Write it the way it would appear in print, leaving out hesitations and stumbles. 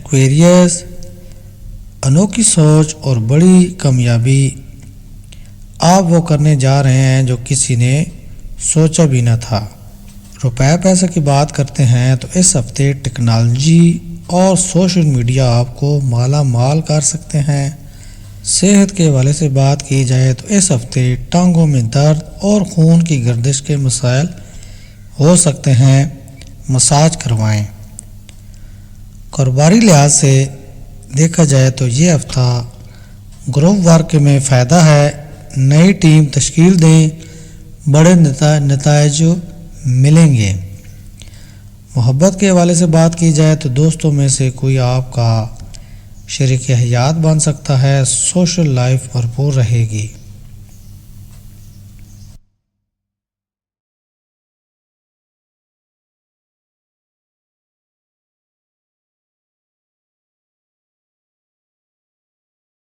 Aquarius, अनोखी सोच और बड़ी कामयाबी। आप वो करने जा रहे हैं जो किसी ने सोचा भी न था। रुपए पैसे की बात करते हैं तो इस हफ्ते टेक्नोलॉजी और सोशल मीडिया आपको माला माल कर सकते हैं। सेहत के हवाले से बात की जाए तो इस हफ्ते टांगों में दर्द और खून की गर्दिश के मसाइल हो सकते हैं, मसाज करवाएं। कारोबारी लिहाज से देखा जाए तो ये हफ्ता ग्रुप वर्क में फ़ायदा है। नई टीम तश्कील दें, बड़े नतायज मिलेंगे। मोहब्बत के हवाले से बात की जाए तो दोस्तों में से कोई आपका शरीक हयात बन सकता है। सोशल लाइफ भरपूर रहेगी।